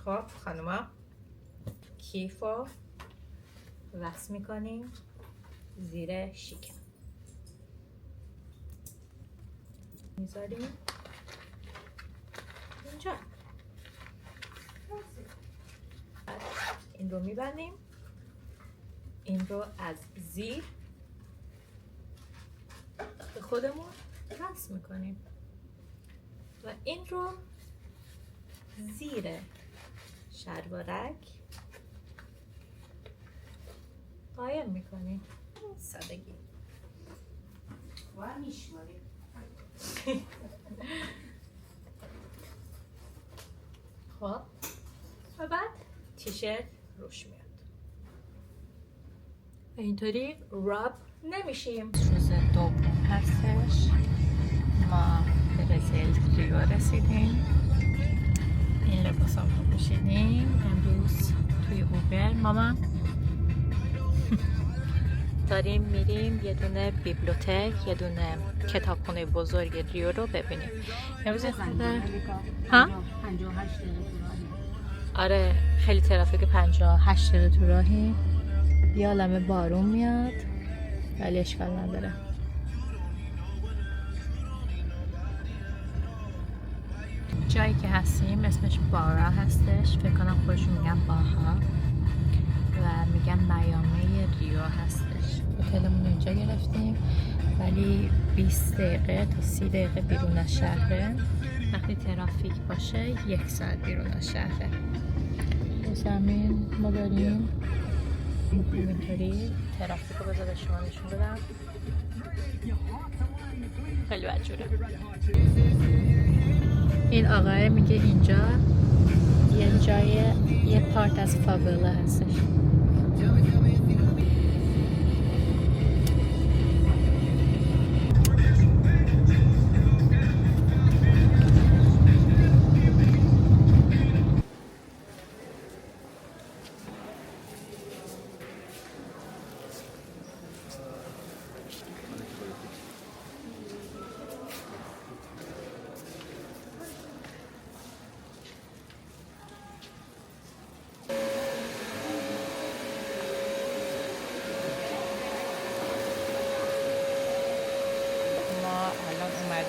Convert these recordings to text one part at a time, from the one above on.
خب خانوما کیف رو وصل میکنیم زیر شکم، میذاریم اینجا، این رو میبندیم، این رو از زیر به خودمون وصل میکنیم و این رو زیر شلوارک قایم میکنیم. سادگی و میشماریم. خب و بعد تیشرت روش میاد و اینطوری راب نمیشیم. روز دوم هستش، ما به برزیل ریو رسیدیم. این لباس هم رو پوشیدیم امروز توی اوبر. ماما داریم میریم یه دونه بیبلیوتک، یه دونه کتابخونه بزرگ ریو رو ببینیم. امروز ها؟ 58 دقیقه تو راهی. آره خیلی ترافیک 58 دقیقه تو راهی. یه عالمه بارون میاد ولی اشکال نداره. جایی که هستیم اسمش بارا هستش، فکر کنم خودشون میگن باها و میگن میامه ریو هستش. هتلمون اینجا گرفتیم ولی 20 دقیقه تا 30 دقیقه بیرون از شهره. وقتی ترافیک باشه 1 ساعت بیرون از شهره. زمین ما داریم اینطوری ترافیک رو بذار به شما نشون بدم. خیلی بدجوره. این آقای میگه اینجا یه جای یه پارت از فاولا هستش.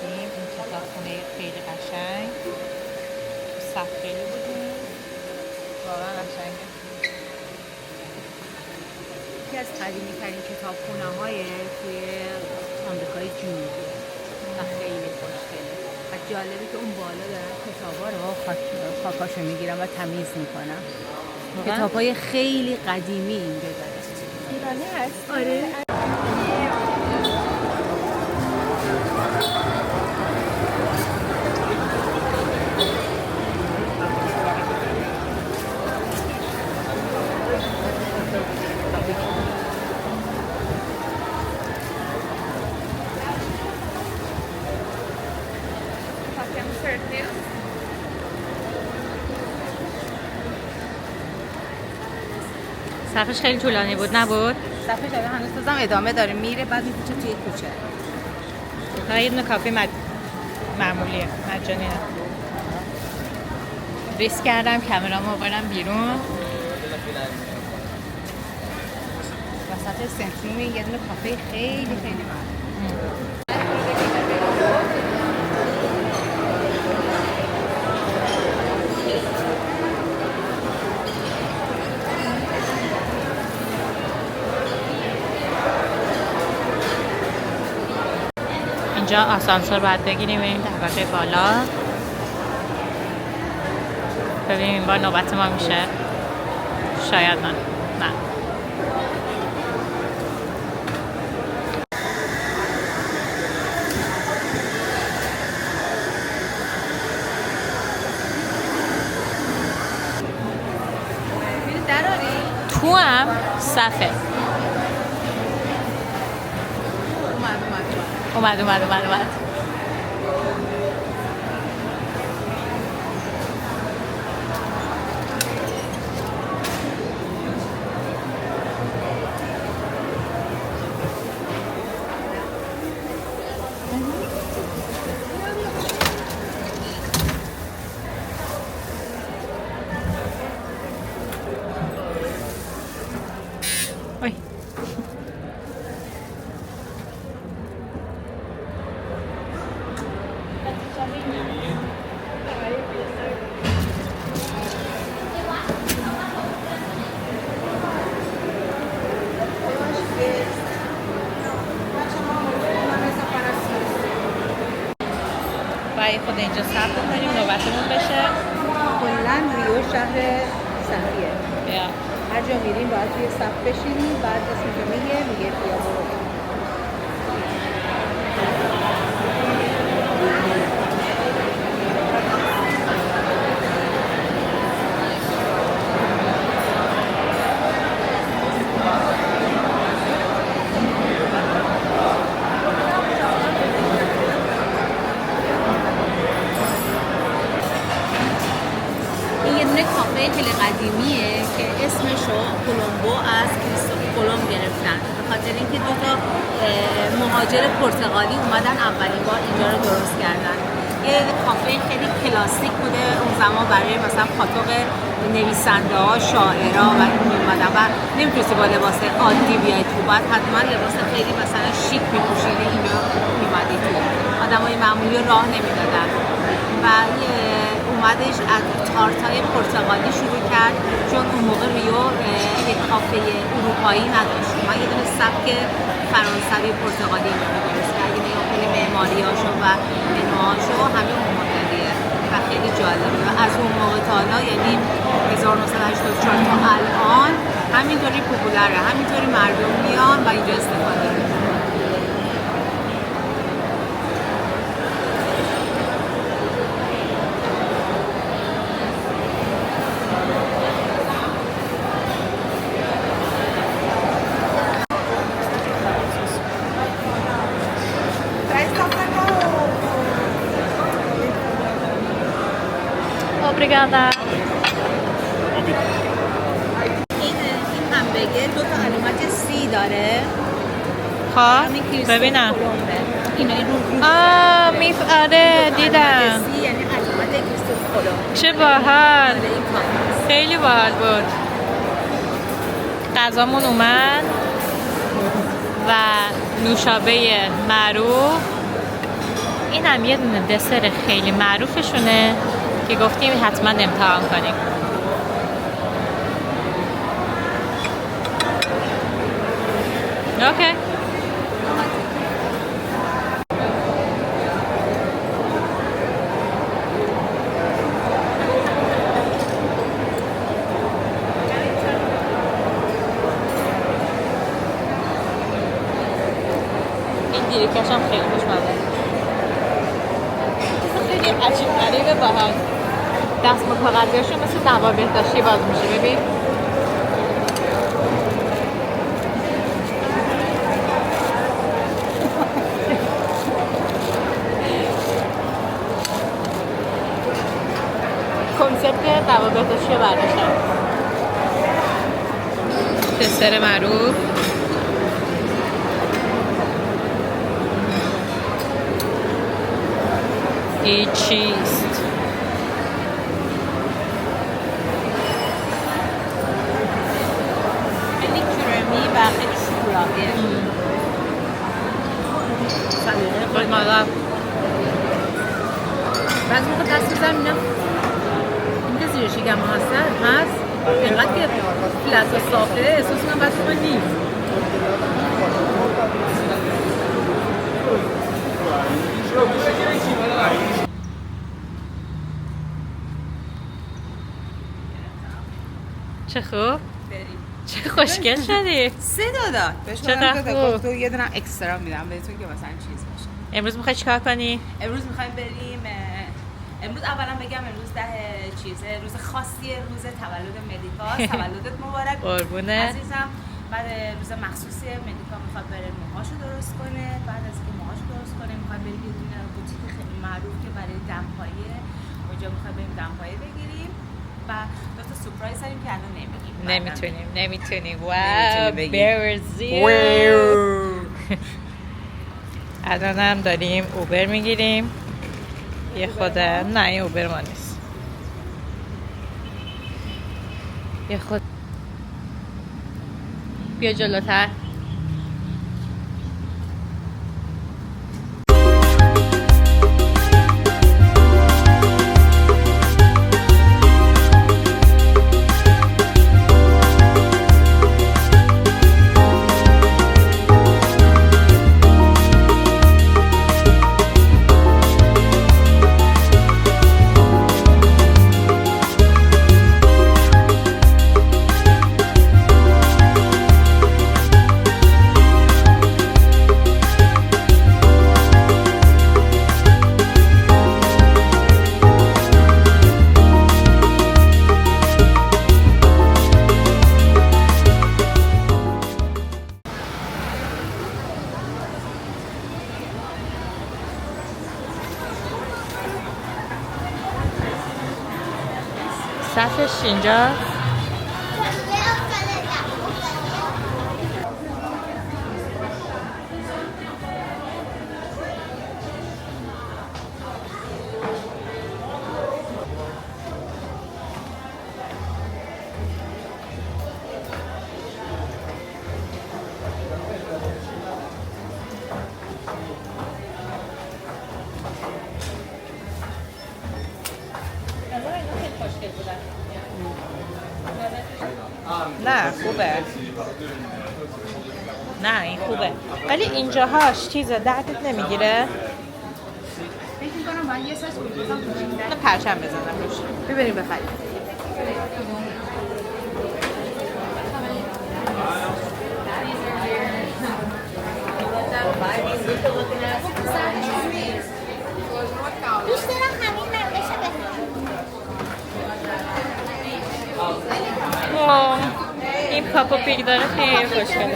این کتابخونه خیلی قشنگ، صف خیلی بودیم، واقعا قشنگه. یکی از قدیمی ترین کتابخونه های توی آمریکای جنوبی و خیلی خوشگله و جالبه که اون بالا دارن کتابا رو خاکاشو میگیرن و تمیز میکنن. کتاب های خیلی قدیمی اینجا داره. ایرانی هست؟ آره. صفش خیلی طولانی بود نبود؟ صفحه داره هنوز بازم ادامه داره میره بعد میپیچه توی کوچه. تا یه دونه کافی معمولیه مجانی نه. ریسک کردم کامرامو برم بیرون. وسط سنتروم یه دونه کافه خیلی خیلی معمولی. اینجا آسانسور باید بگیریم بریم طبقه بالا. ببینیم این بار نوبت ما میشه. شاید نه. تو هم صفه. اومد. شهر صفیه. بیا. هر جا میریم باید توی صف بشینیم، بعد اسم که میگه بیا برو. کافه خیلی قدیمیه که اسمشو کلمبو از کریستوف کلمب گرفتن، به خاطر اینکه دو تا مهاجر پرتغالی اومدن اولین بار اینجا رو درست کردن. یه کافه خیلی کلاسیک بوده اون زمان برای مثلا پاتوق نویسنده ها، شاعرها و این میومدن و نمیتونستی با لباس عادی بیای تو، باید حتما لباس خیلی مثلا شیک میپوشیدی اینجا میومدی تو، آدمای معمولی راه نمیدادن و اومدش از تارتای پرتغالی شروع کرد، چون اون موقع ریو یک کافه اروپایی نداشت، ما یه دونه سبک فرانسوی پرتغالی درست کرد، یعنی خیلی معماریاشو و منوهاشو همه اون مدلیه و خیلی جالبه و از اون موقع تا حالا یعنی 1984 تا الان همینطوری پوپولاره، همینطوری مردم میان و اینجا استفاده میکنن. Obrigada. این همبرگر دو تا علامت سی داره. خب ببینم. اینا رو آره دیدم. سی یعنی علامت کریستوف کلمب. چه باحال. خیلی باحال بود. غذامون اومد و نوشابه معروف. این هم یه دونه دسر خیلی معروفشونه که گفتیم حتما امتحان کنیم. اوکی. این دیریکش هم خیلی خوشمزه. خیلی عجیب غریبه باحال. دست با کاغذیاشون مثل دوا بهداشتی باز میشه. ببین کنسپت دوا بهداشتی رو برداشتن. دسر معروف این چیست؟ خیلی کرمی و خیلی شکلاتیه. خیلی مالا بعضی موقع دست میزنم اینم این که زیر شکم هست اینقدر که لحظه صافه احساس کنم بس خوبه نیست. چه خوب؟ چه خوشگل شدی؟ 3 داد. بهش گفتم تو یه دونه اکسترا میدم بهتون که مثلا چیز باشه. امروز میخوای چیکار کنی؟ امروز میخوایم بریم. امروز اولا بگم امروز روز خاصیه، روز تولد ملیکا. تولدت مبارک قربونه عزیزم. بعد روز مخصوصی ملیکا میخواد بره موهاشو درست کنه. بعد از اینکه موهاشو درست کنه میخواد بریم یه دونه بوتیک خیلی معروف که برای دمپایی، اونجا میخواد بریم دمپایی بگیریم و دو تا سورپرایز داریم که الان نمیگیم. نمیتونیم. واو برزی. الانم داریم اوبر میگیریم. یه خود نه این اوبر ما نیست. یه خود بیا جلوتر. سطحش اینجا. نه خوبه، نه این خوبه، ولی اینجاهاش چیزه دردت نمیگیره. فکر می‌کنم باید یه سایز کوچیک‌تر نه پرچم بزنم روش. ببریم بخریم. دوست دارم همین منقشه بخورم. این پاپا پیک داره خیلی خوشگله.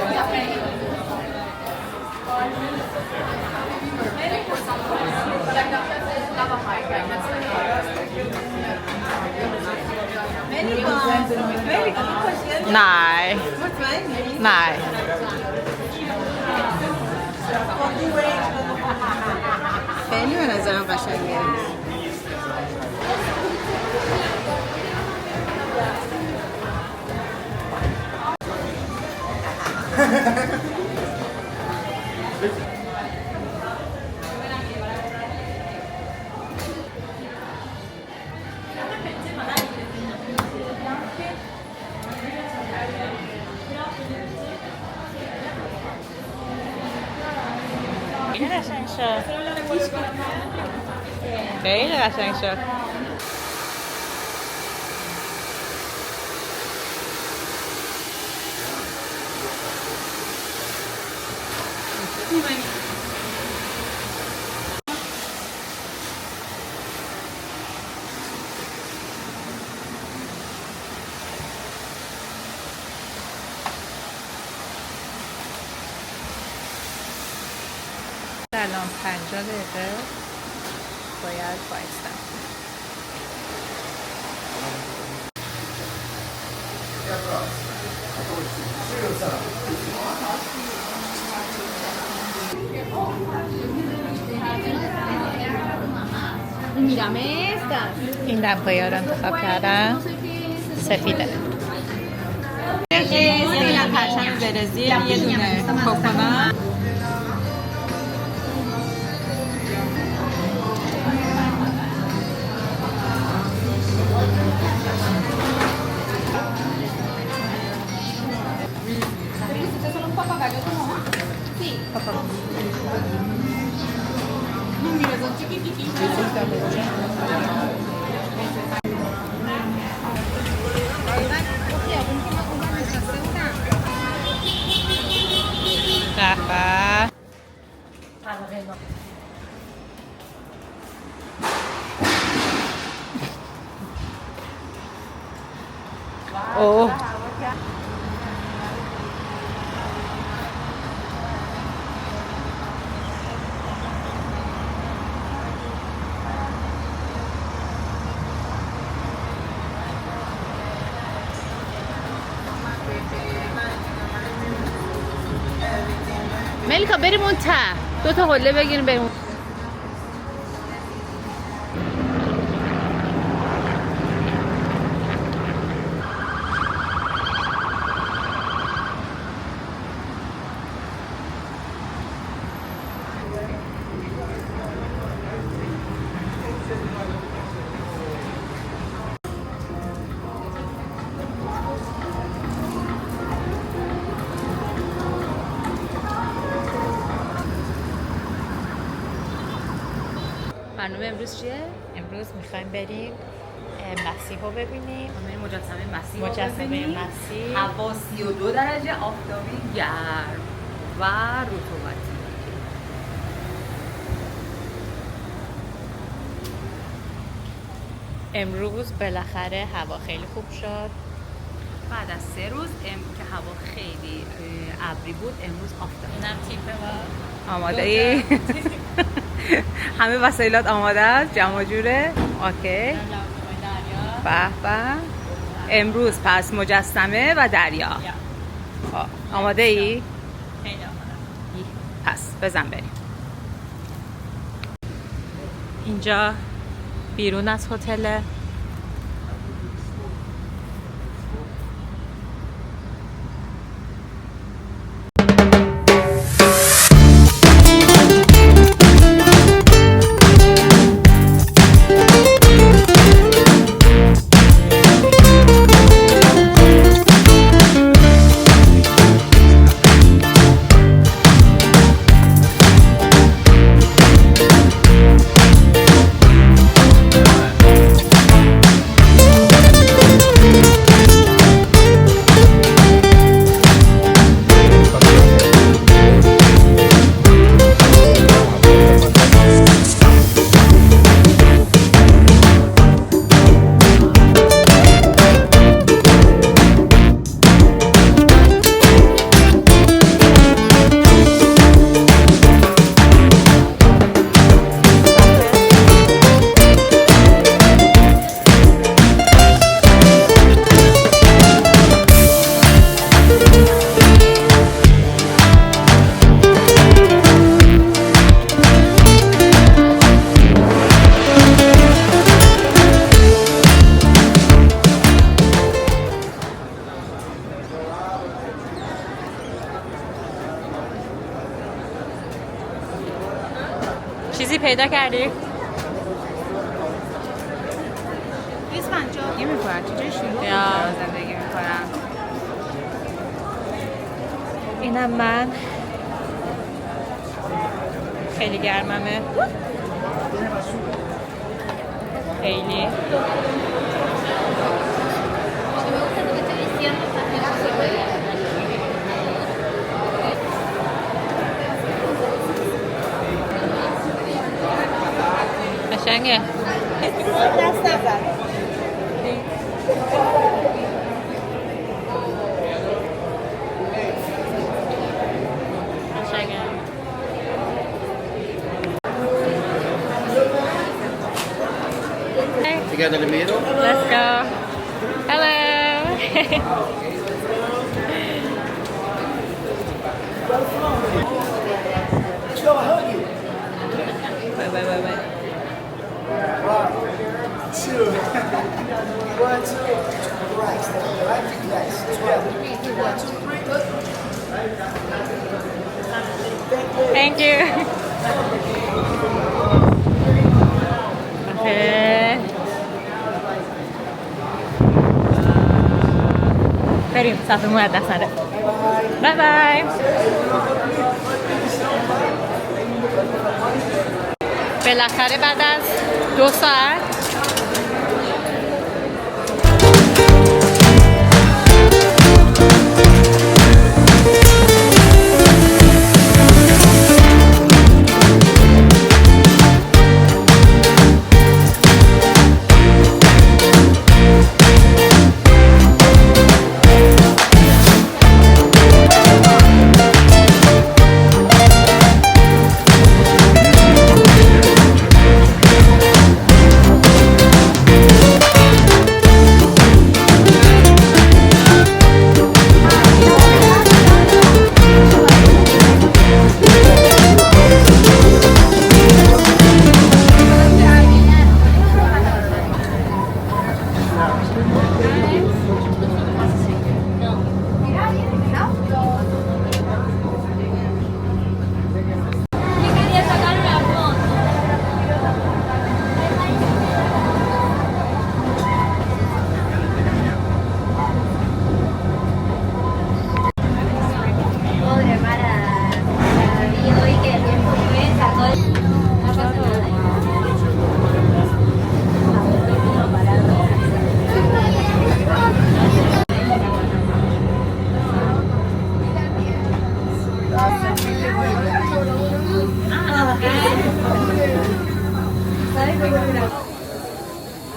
Nej. Nej. خیلی به نظرم قشنگه. خیلی قشنگ شد. خیلی قشنگ شد. الان 50 دقیقه باید بایستم. این دمپایی ها رو انتخاب کردم، سفیده. این پرچم برزیل، یه دونه کوکونا. قهوه. اوه ملیکا بریم اون ته 2 تا حله بگیریم بریم. برنامه امروز چیه؟ امروز میخوایم بریم مسیح رو ببینیم. بریم مجسمه مسیح رو مجسمه ببینیم. مسیح. هوا 32 درجه، آفتابی، گرم و رطوبتی. امروز بالاخره هوا خیلی خوب شد. بعد از 3 روز که هوا خیلی ابری بود، امروز آفتابی. اینم تیپ ما. آماده ای؟ همه وسایلات آماده است، جمع جوره. اوکی. به به. امروز پس مجسمه و دریا. آماده ای؟ پس بزن بریم. اینجا بیرون از هتل. چیزی پیدا کردی؟ 250 میکنن. چجوری شروع یا. زندگی میکنن؟ اینم من. خیلی گرممه. خیلی. قشنگه. دست نزن. قشنگه. Together in the middle. Let's go. Hello. Wait, wait, wait, wait. Thank you. Okay. بریم صفحه از دست نده. بای بای. بالاخره بعد از 2 ساعت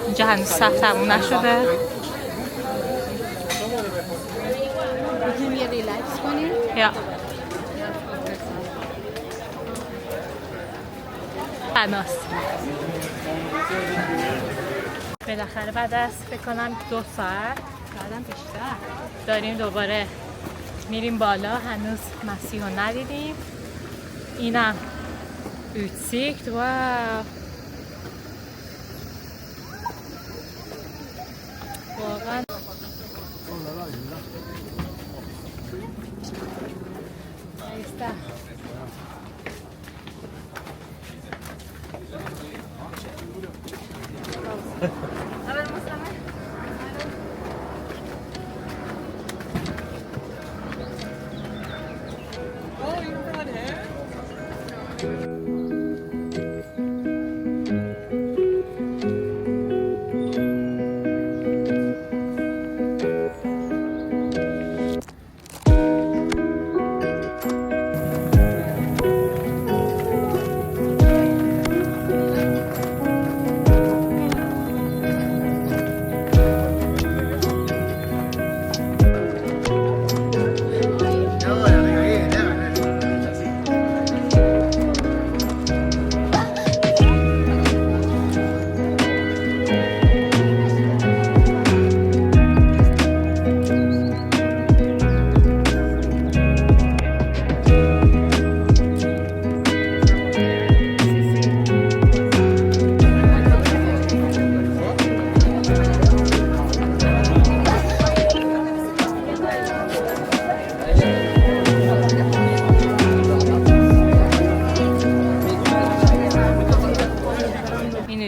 اینجا هنوز صف تموم نشده. میتونیم یه ریلکس کنیم. یا بناس بالاخره بعد از فکر کنم 2 ساعت بعدم بیشتر داریم دوباره میریم بالا. هنوز مسیح رو ندیدیم. اینم اوتسیکت. واو واقعا Ahí está. A ver, muéstrame.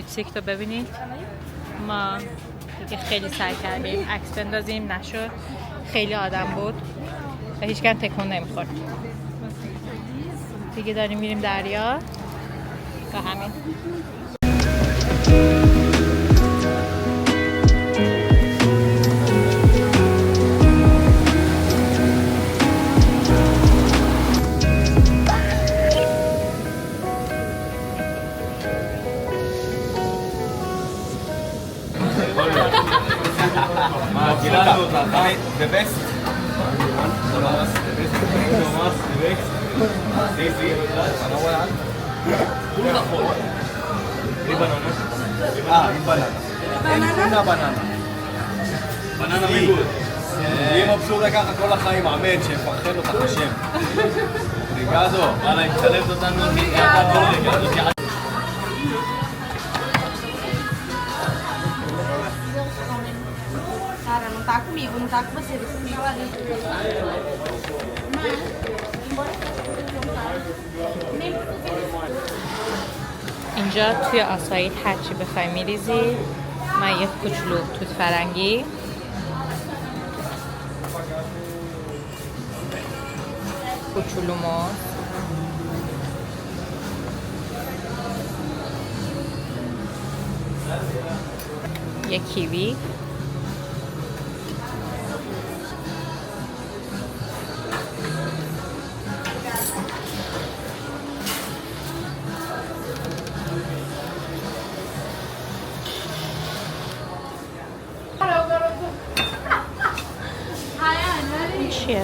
اوتسیکت رو ببینید. ما دیگه خیلی سعی کردیم عکس بندازیم، نشد. خیلی آدم بود و هیچکن تکون نمیخورد. دیگه داریم میریم دریا و همین. The best. Sí, sí. עם בננה. אין una banana. בננה מיגוד. יהיה מבסוט לקחת כל החיים, אמן, שיפרחן אותך השם. ריגדו, וואלה, היא מצלבת אותנו, ריגדו. Cara, não tá comigo, não tá com você, deixa comigo lá dentro. Mas, embora اینجا توی آسایید هرچی بخوای میریزی. من یه کوچولو توت فرنگی، کوچولو موز، یه کیوی، چیه؟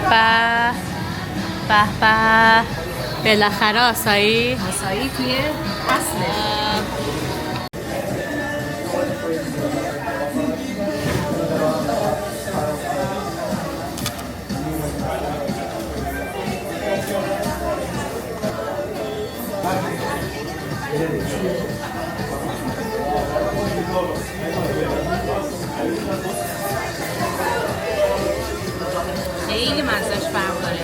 به به بالاخره آسایی توی اصله. خیلی مزهش فرق داره.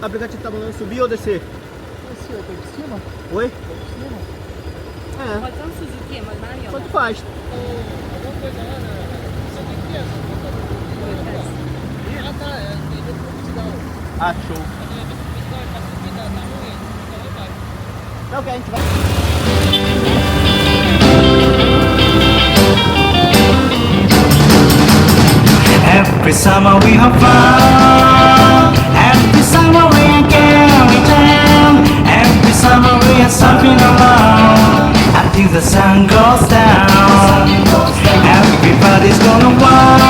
A aplicativo tá mandando subir ou descer? Desceu, foi de cima? Oi? É, Pode ser um Suzuki, mas maravilhoso. tanto faz. Ah, show. Não, que a gente vai... Every summer we have fun. Every summer we are going down. Every summer we are surfing along until the sun goes down. Everybody's gonna want.